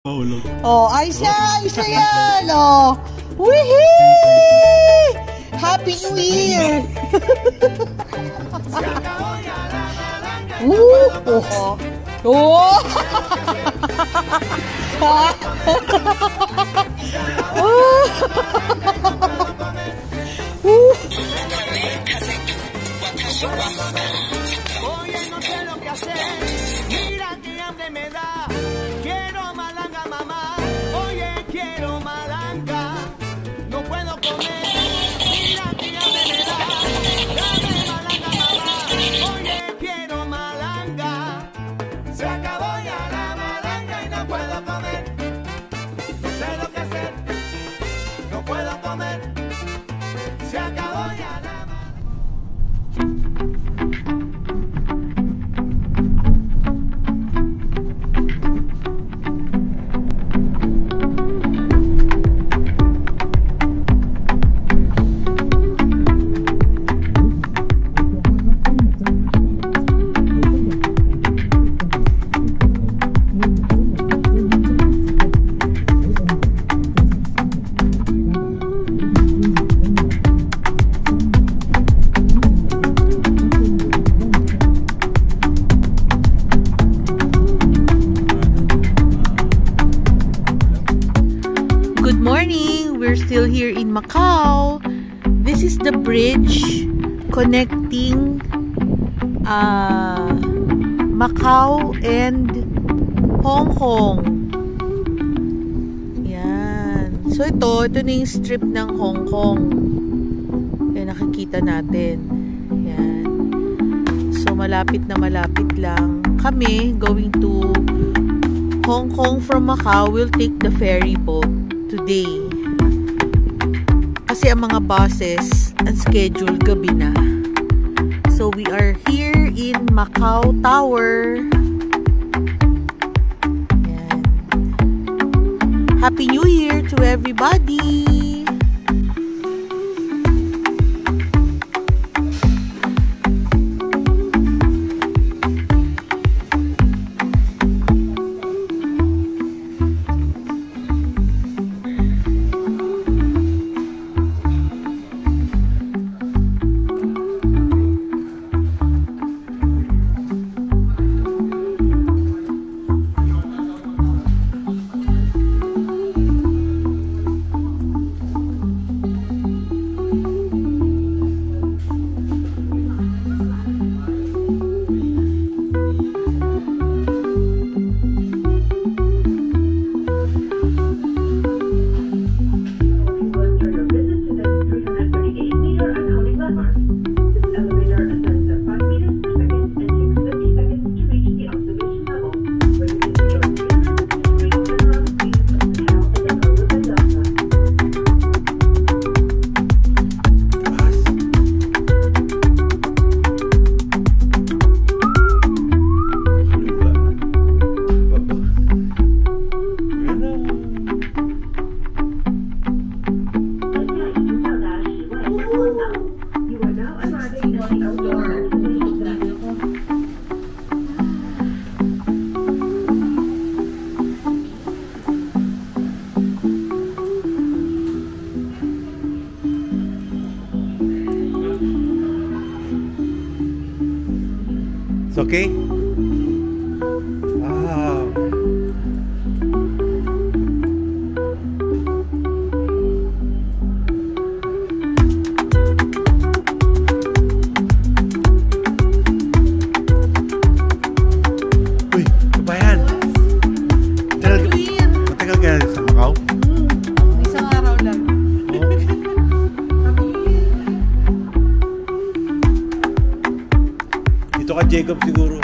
Oh, Aisha yan! Oh! Wihee! Happy New Year! Oh! Oh! Oye, no sé lo que hacer. Mira que hambre me da. Quiero malanga, mamá. Oye, quiero malanga. No puedo comer. Mira que hambre me da. Dame malanga, mamá. Oye, quiero malanga. Se acabó ya la malanga y no puedo comer. No sé lo que hacer. No puedo comer. Se acabó ya la still here in Macau. This is the bridge connecting Macau and Hong Kong. Yan. So ito na yung strip ng Hong Kong. Yan, nakikita natin. Yan. So malapit na malapit lang. Kami going to Hong Kong from Macau will take the ferry boat today. Kasi ang mga buses ang schedule gabi na. So we are here in Macau Tower. Yan. Happy New Year to everybody! It's okay? Wow. Uy, kabayan. Matagal ka sa Macau? Isang araw lang. Dito ka, Jacob, siguro.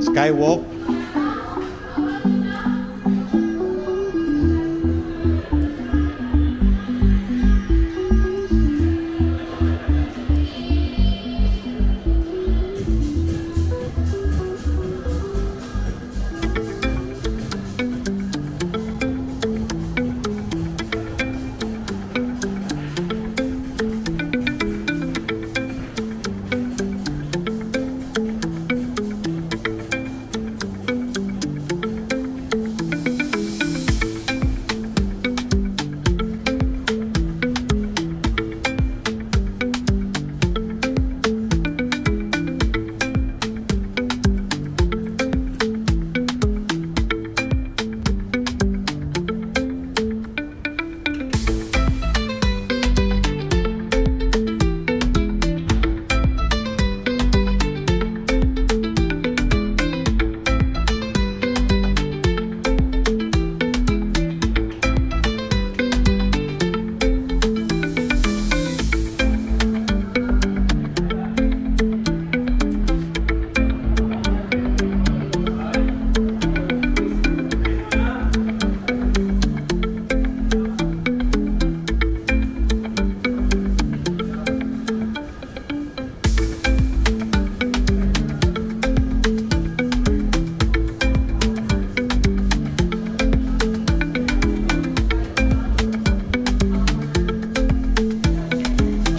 Skywalk.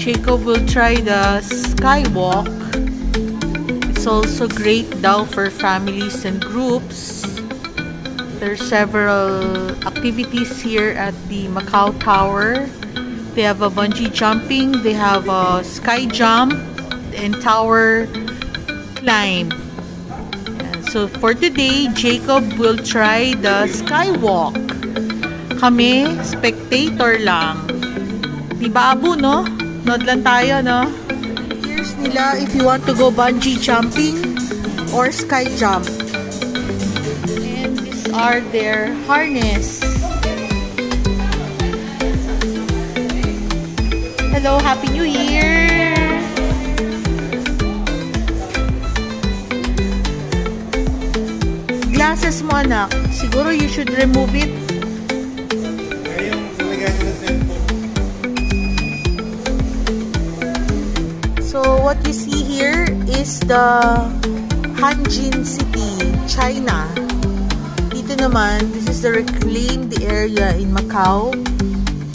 Jacob will try the skywalk. It's also great daw for families and groups. There's several activities here at the Macau Tower. They have a bungee jumping, they have a sky jump, and tower climb. So for today, Jacob will try the skywalk. Kami, spectator lang. Di ba, Abu, no? Nod lang tayo, no? Here's nila if you want to go bungee jumping or sky jump. And these are their harness. Hello, Happy New Year! Glasses mo, anak. Siguro you should remove it. So what you see here is the Hanjin City, China. Dito naman, this is the reclaimed area in Macau,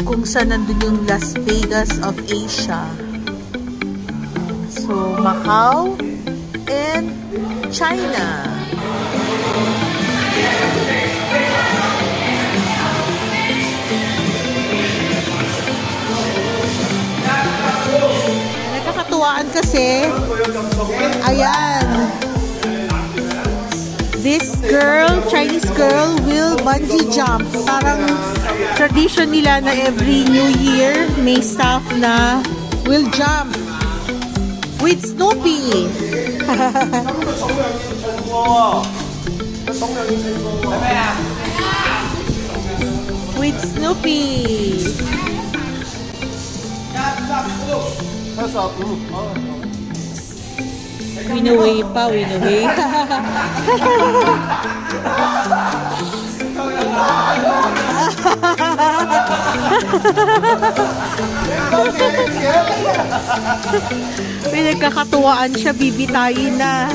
kung saan nandun yung Las Vegas of Asia. So Macau and China. Nagkakatuwaan kasi, ayan, this girl, Chinese girl, will bungee jump. Parang tradition nila na every New Year may staff na will jump with Snoopy. With Snoopy. Winuwi pa, winuwi. Pinagkakatuwaan siya, bibitayin na.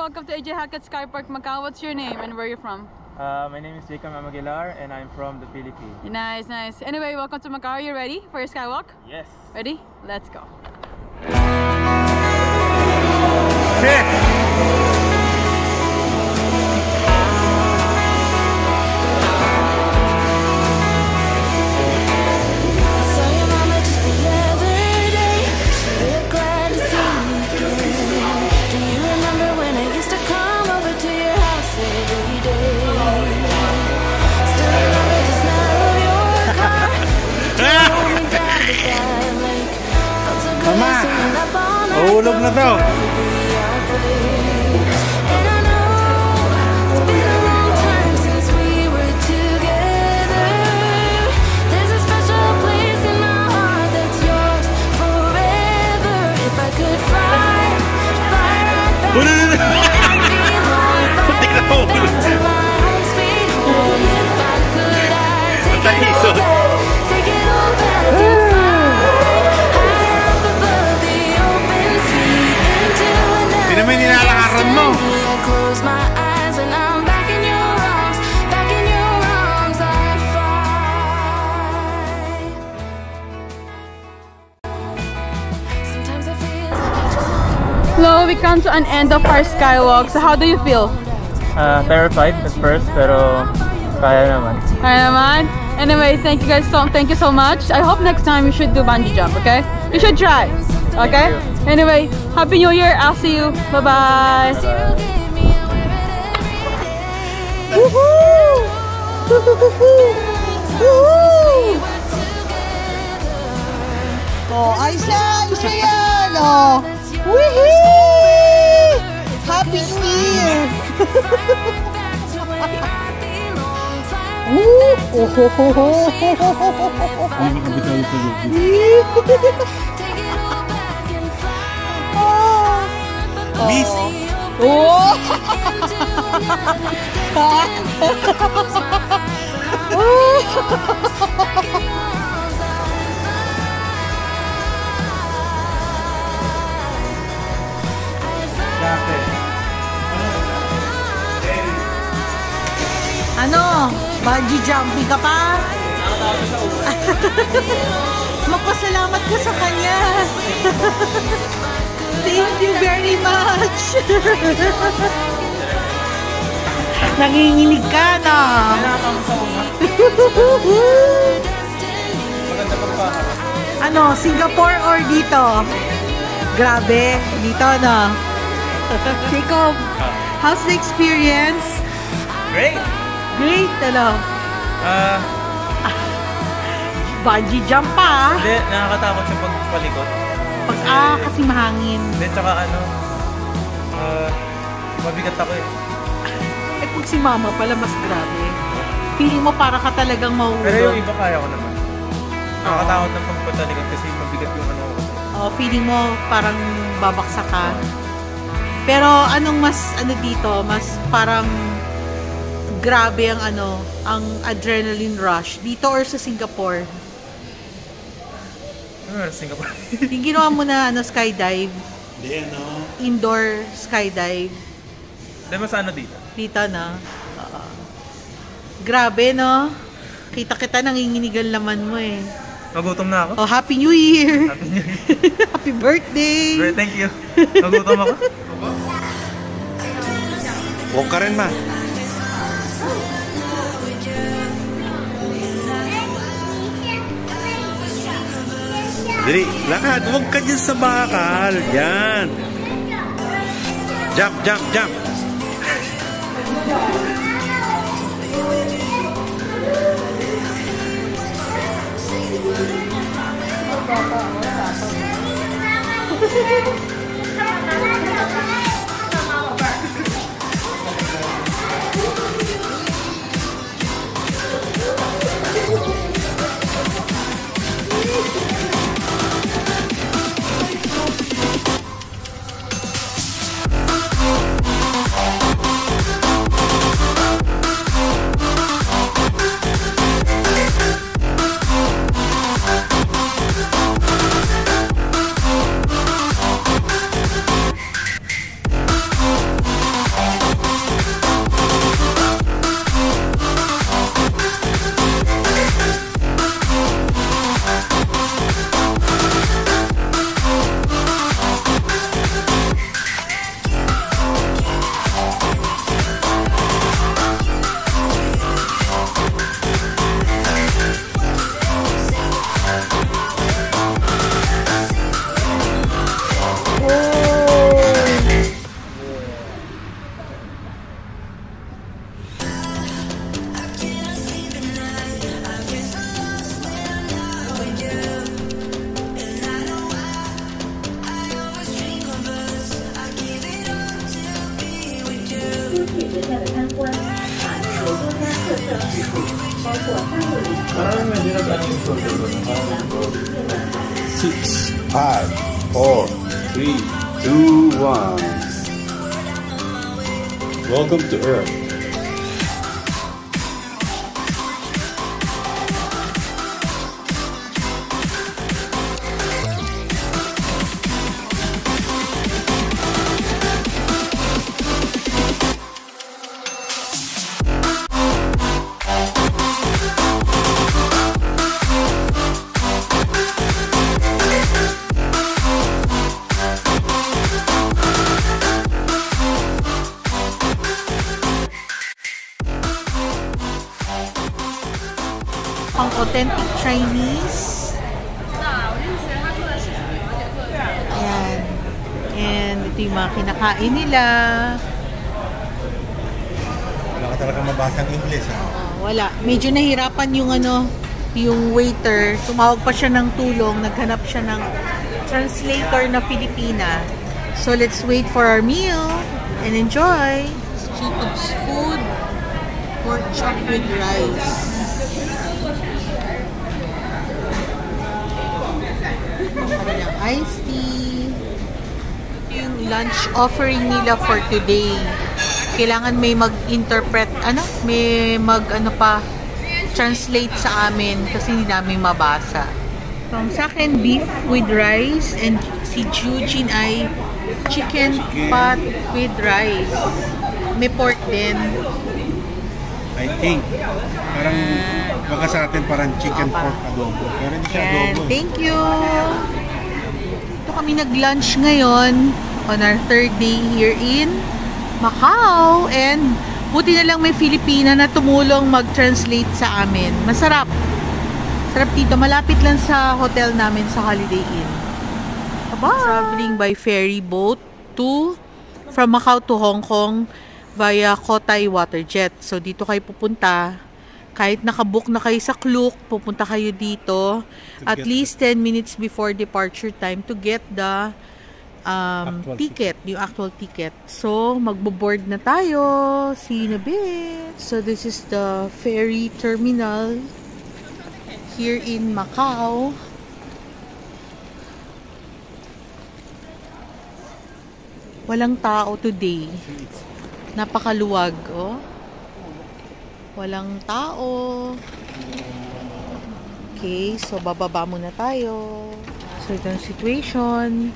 Welcome to AJ Hackett Sky Park, Macau. What's your name and where are you from? My name is Jacob Aguilar and I'm from the Philippines. Nice, nice. Anyway, welcome to Macau. Are you ready for your skywalk? Yes. Ready? Let's go. Mama, mahulog na to. Putik na mahulog. Talisod. Hindi naman nilalakaran mo. Hello, we come to an end of our skywalk. So how do you feel? Terrified at first, pero kaya naman. Kaya naman? Anyway, thank you so much. I hope next time you should do bungee jump, okay? You should try, okay? Anyway, Happy New Year. I'll see you. Bye-bye. Woohoo! Woohoo! Oh, Aisha yan! Oh! Woohoo! Happy New Year! Oh ho ho ho! Miss! Oh! Bungee jumping ka pa? Magpasalamat ka sa kanya. Thank you very much. Nanginginig ka na. Ano, Singapore or dito? Grabe, dito na. Jacob, how's the experience? Great! Great, ano? Bungee jump pa. Hindi, nakakatakot siya pagpalikot. Kasi mahangin. Hindi, tsaka ano, mabigat ako eh. Eh, kung si mama pala, mas grabe. Feeling mo para ka talagang mahulog. Pero yung iba kaya ko naman. Nakakatakot ng pagpalikot kasi mabigat yung ano ko. Feeling mo parang babaksak ka. Pero anong mas dito, mas parang grabe ang ang adrenaline rush dito or sa Singapore? Singapore. Yung ginawa mo na skydive? Hindi, Indoor skydive? Hindi, mas dito? Dito na. Grabe, no? Kita-kita nanginginigan laman mo eh. Nagutom na ako. Oh, Happy New Year! Happy New Year. Happy birthday! Great, thank you. Nagutom ako. Huwag ka rin, ma. Dali, lakad. Huwag ka dyan sa bakal. Yan. Jump, jump, jump. Six, 5, 4, 3, 2, 1. Welcome to Earth. Pang authentic Chinese. Ayan. And ito yung mga kinakain nila. Wala ka talaga mabasang English, ha? Wala. Medyo nahirapan yung yung waiter. Tumawag pa siya ng tulong. Naghanap siya ng translator na Filipina. So let's wait for our meal and enjoy. Jacob's food. Pork chop with rice. Kanilang iced tea. Ito yung lunch offering nila for today. Kailangan may mag-interpret, may translate sa amin kasi hindi namin mabasa. So, sa akin, beef with rice and si Eugene ay chicken pot with rice. May pork din. I think. Parang baka sa atin parang chicken pork adobo. Pero hindi siya adobo. Thank you! Ito kami nag-lunch ngayon on our 3rd day here in Macau. And buti na lang may Filipina na tumulong mag-translate sa amin. Masarap. Sarap dito. Malapit lang sa hotel namin sa Holiday Inn. Bye! Traveling by ferry boat from Macau to Hong Kong via Cotai Waterjet. So, dito kayo pupunta. Kahit nakabook na kayo sa Klook, pupunta kayo dito at least 10 minutes before departure time to get the ticket, yung actual ticket. So, magbo-board na tayo. See you in a bit. So, this is the ferry terminal here in Macau. Walang tao today. Napakaluwag, oh. Walang tao. Okay, so bababa muna tayo. So, ito ang situation.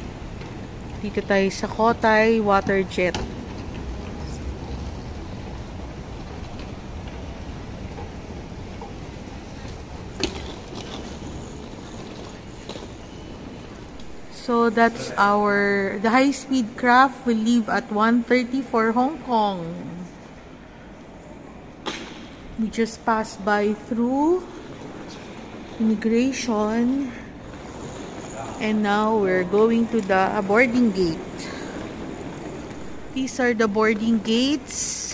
Dito tayo sa Cotai Waterjet. So that's the high-speed craft will leave at 1:30 for Hong Kong. We just passed by through immigration and now we're going to the boarding gate. These are the boarding gates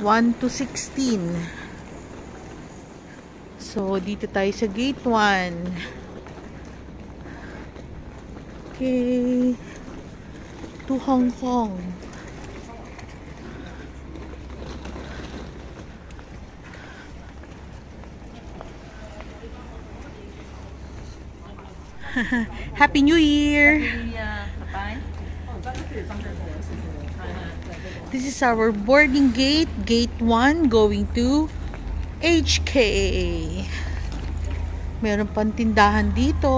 1 to 16. So dito tayo sa gate 1. Okay, to Hong Kong. Happy New Year! This is our boarding gate, gate 1 going to HK. Meron pang tindahan dito.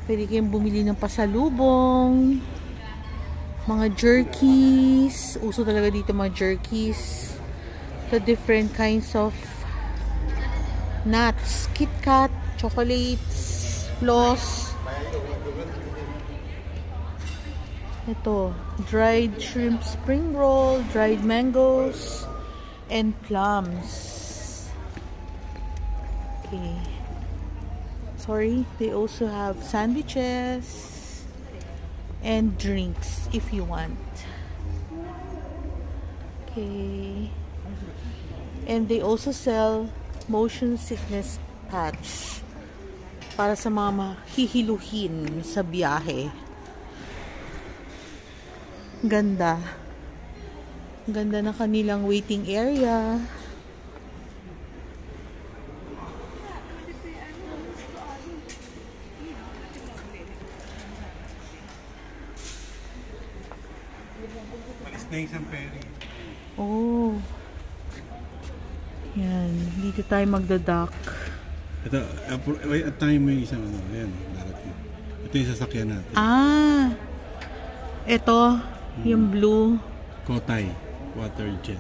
Pwede kayong bumili ng pasalubong. Mga jerkies. Uso talaga dito mga jerkies. The different kinds of nuts. Kit Kat, chocolates, floss. Ito. Dried shrimp spring roll, dried mangoes, and plums. Okay. Sorry, they also have sandwiches and drinks if you want. Okay. And they also sell motion sickness patch para sa mga mahihiluhin sa biyahe. Ganda. Ganda na kanilang waiting area. Oh. Yan. Dito tayo magdadock. Ito, at tayo mo yung isang ano. Ayan, darating. Ito yung sasakyan natin. Ah. Ito, yung blue. Cotai Waterjet.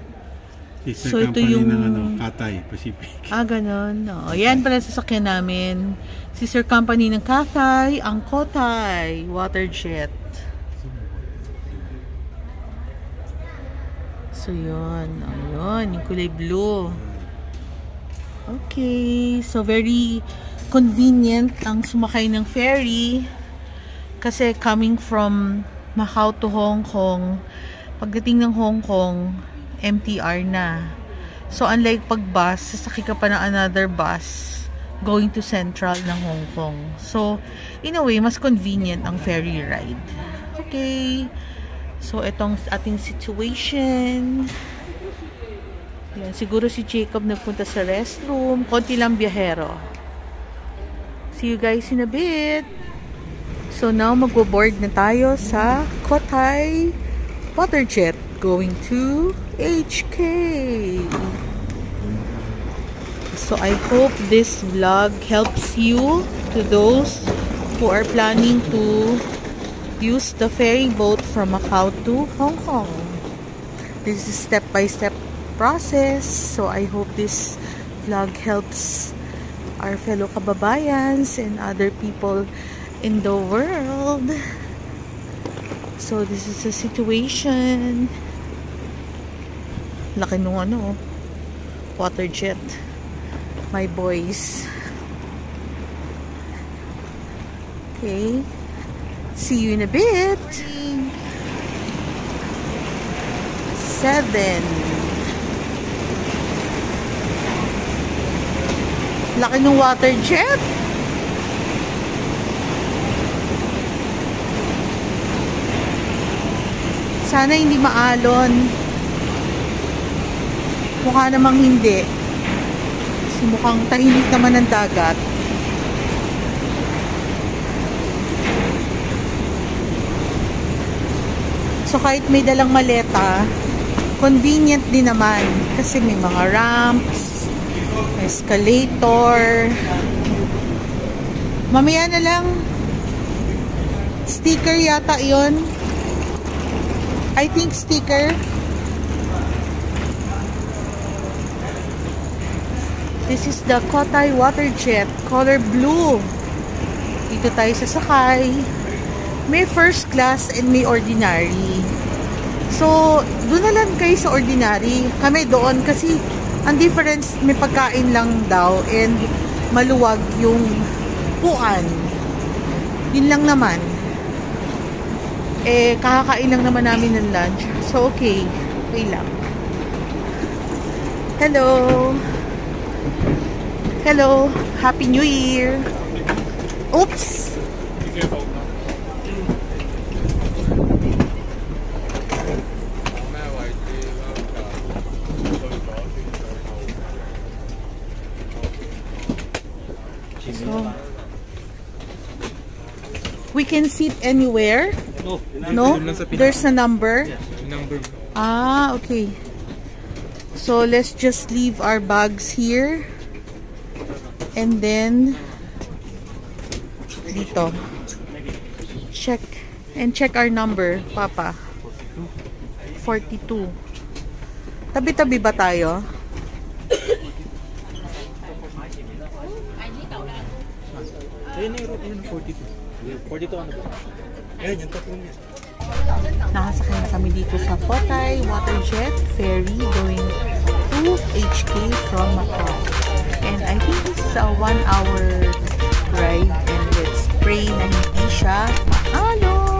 Sister So, ito company yung ng ano, Cathay Pacific. Ah, ganun. No. Yan pala sasakyan namin. Sister company ng Cathay, ang Cotai Waterjet. So, yun. Ayun. Yung kulay blue. Okay. So, very convenient ang sumakay ng ferry. Kasi coming from Macau to Hong Kong, pagdating ng Hong Kong, MTR na. So, unlike pag bus, sasakay ka pa ng another bus going to Central ng Hong Kong. So, in a way, mas convenient ang ferry ride. Okay. So, itong ating situation. Yan, siguro si Jacob nagpunta sa restroom. Konti lang biyahero. See you guys in a bit. So, now magbo-board na tayo sa Cotai Waterjet going to HK. So, I hope this vlog helps you, to those who are planning to use the ferry boat from Macau to Hong Kong. This is step-by-step process. So I hope this vlog helps our fellow kababayans and other people in the world. So this is the situation. Laki nung ano, water jet. My boys. Okay. See you in a bit. 7. Laki ng water jet. Sana hindi maalon. Mukha namang hindi. Kasi mukhang tahimik naman ng dagat. So kahit may dalang maleta, convenient din naman. Kasi may mga ramps, escalator. Mamaya na lang. Sticker yata yon. I think sticker. This is the Kotay water jet, color blue. Dito tayo sasakay. May first class and may ordinary. So, doon na lang kayo sa ordinary. Kami doon kasi ang difference, may pagkain lang daw and maluwag yung puan. Yun lang naman. Eh, kakakain lang naman namin ng lunch. So, okay. Okay lang. Hello. Hello. Happy New Year. Oops. So, we can sit anywhere? No? There's a number? Ah, okay. So, let's just leave our bags here. And then, dito. Check. And check our number, Papa. 42. Tabi-tabi ba tayo? Nakasakay na kami dito sa Kotay water jet ferry going to HK from Macau. And I think this is a 1-hour ride. And let's pray na hindi siya maalo.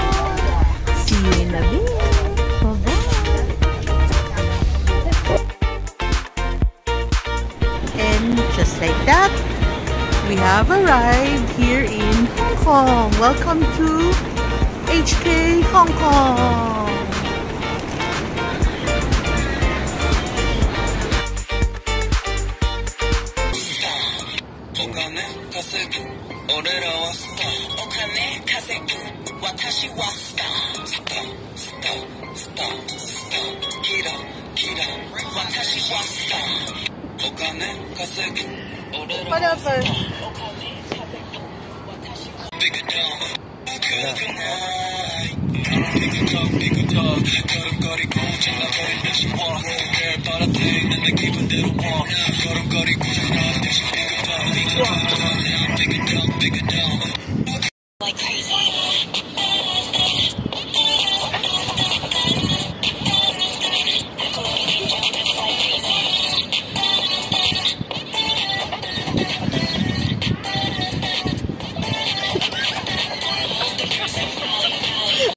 See you in a bit. And just like that, we have arrived here in Hong Kong. Welcome to HK Hong Kong. Whatever. Like crazy.